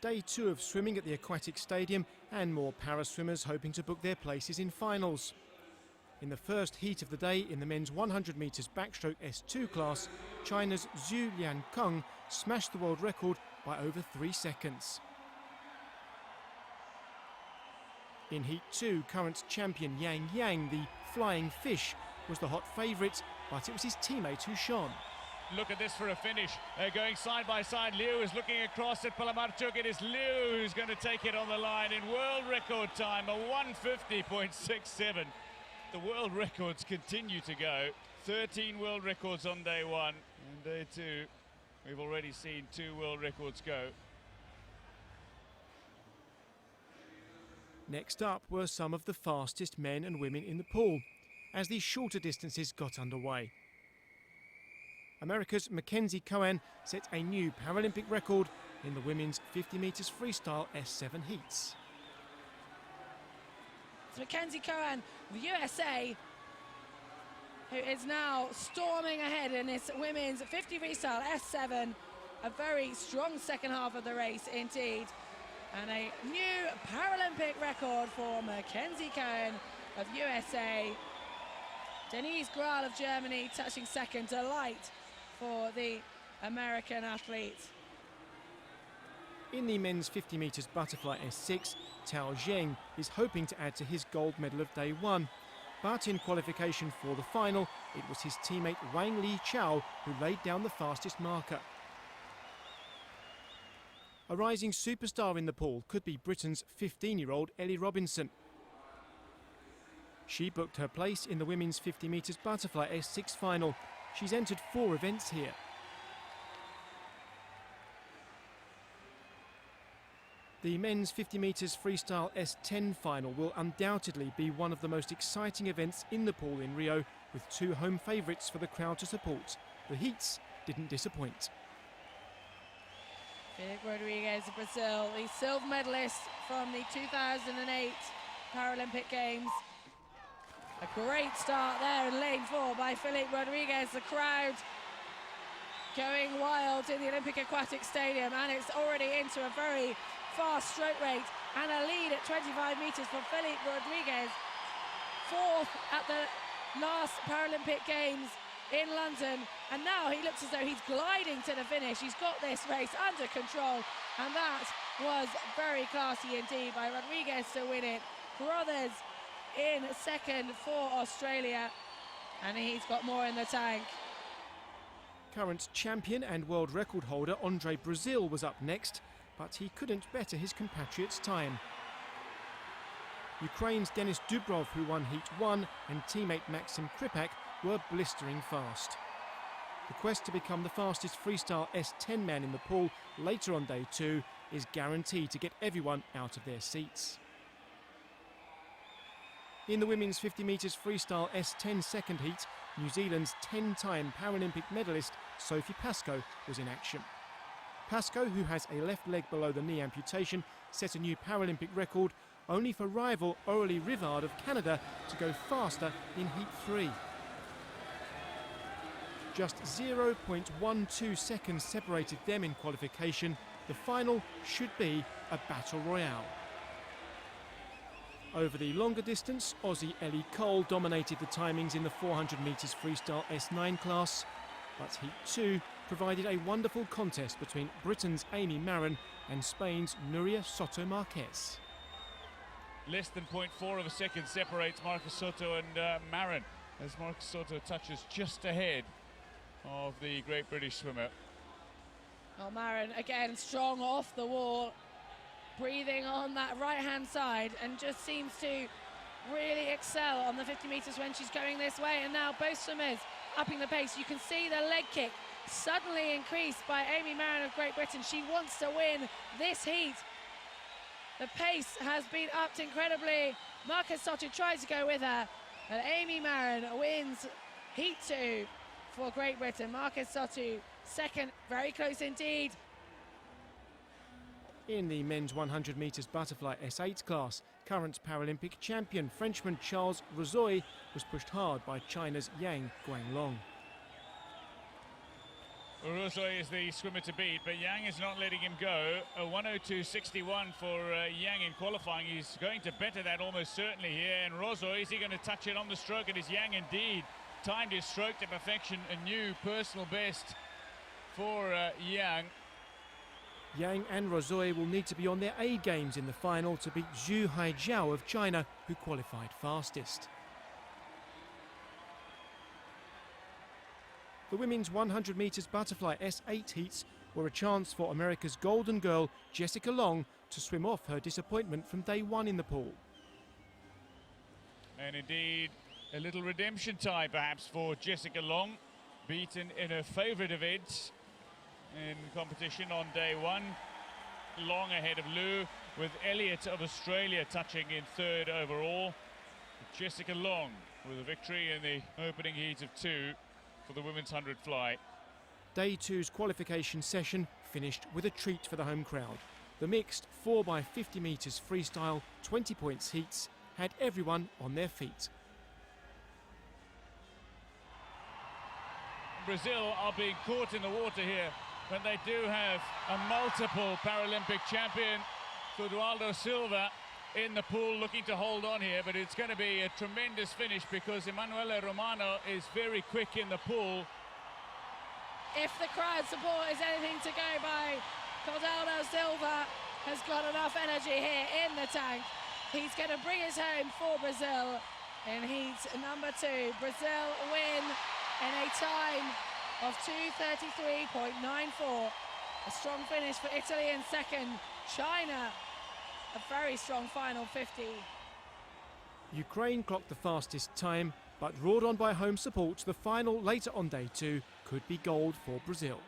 day 2 of swimming at the aquatic stadium and more para-swimmers hoping to book their places in finals. In the first heat of the day in the men's 100 metres backstroke S2 class, China's Zhu Liankeng smashed the world record by over 3 seconds. In Heat 2, current champion Yang Yang, the flying fish, was the hot favourite, but it was his teammate who shone. Look at this for a finish. They're going side by side. Liu is looking across at Palamarchuk. It is Liu who's going to take it on the line in world record time, a 150.67. The world records continue to go. 13 world records on day 1. And day 2, we've already seen 2 world records go. Next up were some of the fastest men and women in the pool, as these shorter distances got underway. America's Mackenzie Cohen set a new Paralympic record in the women's 50 metres freestyle S7 heats. It's Mackenzie Cohen of the USA, who is now storming ahead in this women's 50 freestyle S7. A very strong second half of the race indeed. And a new Paralympic record for Mackenzie Cohen of USA. Denise Grahl of Germany touching second. Delight for the American athlete. In the men's 50 metres butterfly S6, Tao Zheng is hoping to add to his gold medal of day 1. But in qualification for the final, it was his teammate Wang Li Chao who laid down the fastest marker. A rising superstar in the pool could be Britain's 15-year-old Ellie Robinson. She booked her place in the women's 50 metres butterfly S6 final. She's entered 4 events here. The men's 50 metres freestyle S10 final will undoubtedly be one of the most exciting events in the pool in Rio, with 2 home favourites for the crowd to support. The heats didn't disappoint. Filipe Rodrigues of Brazil, the silver medalist from the 2008 Paralympic Games. A great start there in lane 4 by Filipe Rodrigues. The crowd going wild in the Olympic Aquatic Stadium, and it's already into a very fast stroke rate and a lead at 25 metres for Filipe Rodrigues. 4th at the last Paralympic Games in London, and now he looks as though he's gliding to the finish. He's got this race under control, and that was very classy indeed by Rodrigues to win it. Brothers in second for Australia, and he's got more in the tank. Current champion and world record holder Andre Brazil was up next, but he couldn't better his compatriot's time. Ukraine's Denis Dubrov, who won Heat 1, and teammate Maxim Kripak were blistering fast. The quest to become the fastest freestyle S10 man in the pool later on day 2 is guaranteed to get everyone out of their seats. In the women's 50 metres freestyle S10 second heat, New Zealand's 10-time Paralympic medalist Sophie Pascoe was in action. Pascoe, who has a left leg below the knee amputation, set a new Paralympic record, only for rival Aurélie Rivard of Canada to go faster in Heat 3. Just 0.12 seconds separated them in qualification. The final should be a battle royale. Over the longer distance, Aussie Ellie Cole dominated the timings in the 400 metres freestyle S9 class, but Heat 2 provided a wonderful contest between Britain's Amy Marin and Spain's Nuria Soto Marquez. Less than 0.4 of a second separates Marcus Soto and Marin, as Marcus Soto touches just ahead of the great British swimmer. Well, Marin again strong off the wall, breathing on that right hand side, and just seems to really excel on the 50 metres when she's going this way. And now both swimmers upping the pace. You can see the leg kick suddenly increased by Amy Marin of Great Britain. She wants to win this heat. The pace has been upped incredibly. Marcus Soto tries to go with her, and Amy Marin wins Heat 2 for Great Britain. Marcus Soto second, very close indeed. In the men's 100 metres butterfly S8 class, current Paralympic champion Frenchman Charles Rozoy was pushed hard by China's Yang Guanglong. Rozoy is the swimmer to beat, but Yang is not letting him go. A 1:02.61 for Yang in qualifying. He's going to better that almost certainly here. And Rozoy, is he going to touch it on the stroke? It is Yang indeed. Timed his stroke to perfection. A new personal best for Yang. Yang and Rozoy will need to be on their A games in the final to beat Zhu Haijiao of China, who qualified fastest. The women's 100 metres butterfly S8 heats were a chance for America's golden girl Jessica Long to swim off her disappointment from day one in the pool. And indeed, a little redemption time perhaps for Jessica Long, beaten in her favourite event in competition on day one. Long ahead of Liu, with Elliott of Australia touching in third overall. Jessica Long with a victory in the opening heat of 2 for the women's 100 fly. Day 2's qualification session finished with a treat for the home crowd. The mixed 4x50 metres freestyle 20 points heats had everyone on their feet. Brazil are being caught in the water here, but they do have a multiple Paralympic champion, Eduardo Silva, in the pool looking to hold on here, but it's going to be a tremendous finish because Emanuele Romano is very quick in the pool. If the crowd support is anything to go by, Eduardo Silva has got enough energy here in the tank. He's going to bring us home for Brazil in heat number 2. Brazil win in a time of 2:33.94. A strong finish for Italy in second. China, a very strong final 50. Ukraine clocked the fastest time, but roared on by home support, the final later on day 2 could be gold for Brazil.